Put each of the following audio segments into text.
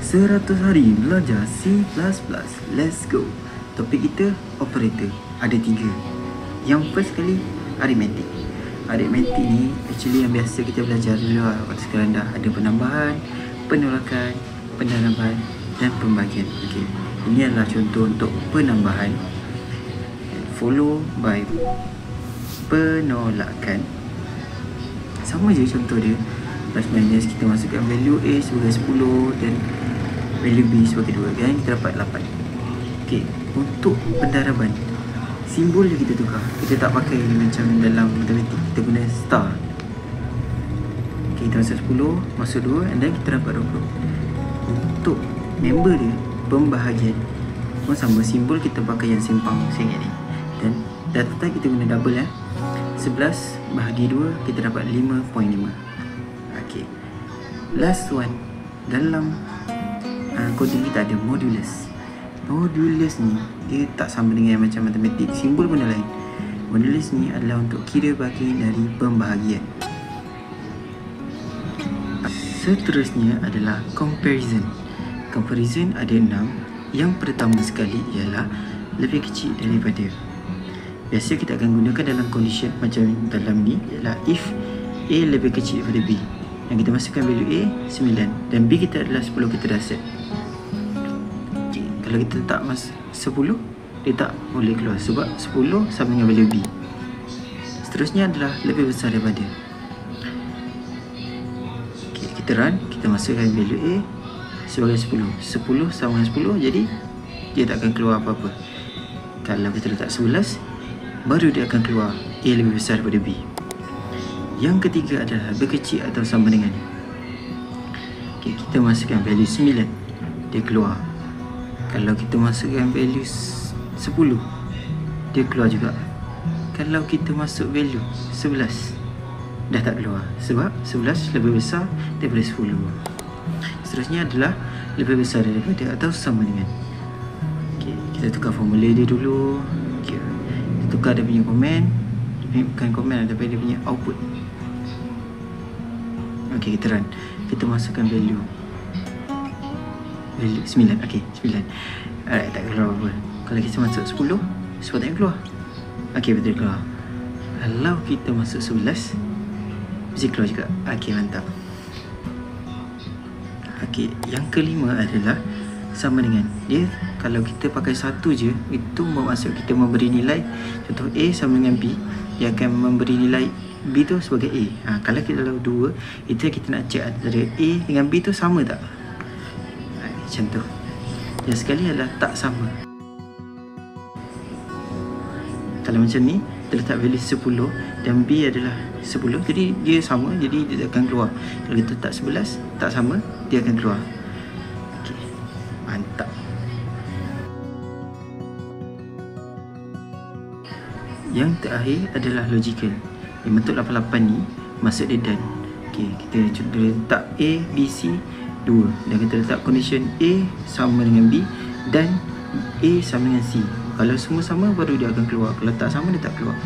100 hari belajar C++. Let's go. Topik kita operator. Ada 3. Yang first kali arithmetic. Arithmetic ni actually yang biasa kita belajar dulu lah. Waktu sekarang dah ada penambahan, penolakan, pendarabhan dan pembagian. Okey. Ini adalah contoh untuk penambahan, follow by penolakan. Sama je contoh dia. Plus minus, kita masukkan value A sebagai 10 dan value B sebagai 2, dan kita dapat 8. Okey, untuk pendarabhan, simbol dia kita tukar. Kita tak pakai macam dalam matematik, kita guna star. Okey, kita masuk 10, masuk 2, and then kita dapat 20. Untuk member dia, pembahagian pun sama, simbol kita pakai yang simpang saya ingat ni. Dan data type kita guna double 11 bahagi 2, kita dapat 5.5. Okey, last one, dalam coding kita ada modulus. Modulus ni dia tak sama dengan macam matematik, simbol pun lain. Modulus ni adalah untuk kira bagi dari pembahagian. Seterusnya adalah comparison. Comparison ada 6. Yang pertama sekali ialah lebih kecil daripada. Biasa kita akan gunakan dalam condition macam dalam ni, ialah if A lebih kecil daripada B. Yang kita masukkan value A 9 dan B kita adalah 10, kita dah set. Okay. Kalau kita letak 10, dia tak boleh keluar sebab 10 sama dengan value B. Seterusnya adalah lebih besar daripada. Okay, kita run, kita masukkan value A sebagai 10. 10 sama dengan 10, jadi dia tak akan keluar apa-apa. Kalau kita letak 11, baru dia akan keluar A lebih besar daripada B. Yang ketiga adalah lebih kecil atau sama dengan. Okay, kita masukkan value 9, dia keluar. Kalau kita masukkan value 10, dia keluar juga. Kalau kita masuk value 11, dah tak keluar sebab 11 lebih besar daripada 10. Seterusnya adalah lebih besar daripada atau sama dengan. Okay, kita tukar formula dia dulu. Okay, kita tukar dia punya komen. Bukan komen, tapi dia punya output. Okey, kita run. Kita masukkan value 9. Okey, 9. Alright, tak keluar apa. Kalau kita masuk 10, sepatutnya keluar. Okey, betul keluar. Kalau kita masuk 11, mesti keluar juga. Okey, mantap. Okey, yang kelima adalah sama dengan. Dia kalau kita pakai satu je, itu bermaksud kita memberi nilai. Contoh A sama dengan B, dia akan memberi nilai B tu sebagai A. Kalau kita dalam 2, itu kita nak check antara A dengan B tu sama tak. Macam tu. Yang sekali adalah tak sama. Kalau macam ni, kita letak value 10 dan B adalah 10, jadi dia sama, jadi dia akan keluar. Kalau kita letak 11, tak sama, dia akan keluar. Okay, mantap. Yang terakhir adalah logical. Yang bentuk 88 ni maksud dia done. Okay, kita contoh letak A, B, C 2, dan kita letak condition A sama dengan B dan A sama dengan C. Kalau semua sama, baru dia akan keluar. Kalau tak sama, dia tak keluar.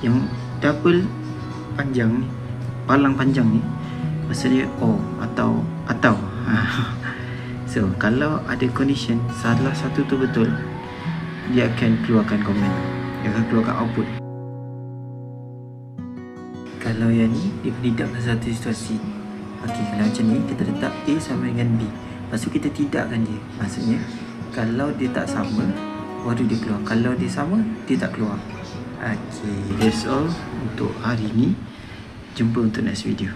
Yang double panjang ni, palang panjang ni, maksudnya O atau so, kalau ada condition salah satu tu betul, dia akan keluarkan komen, dia akan keluarkan output. Kalau yang ni, dia tidak dalam satu situasi. Okey, kalau macam ni, kita letak A sama dengan B, lepas tu kita tidakkan dia. Maksudnya kalau dia tak sama, baru dia keluar. Kalau dia sama, dia tak keluar. Okey, that's all untuk hari ni. Jumpa untuk next video.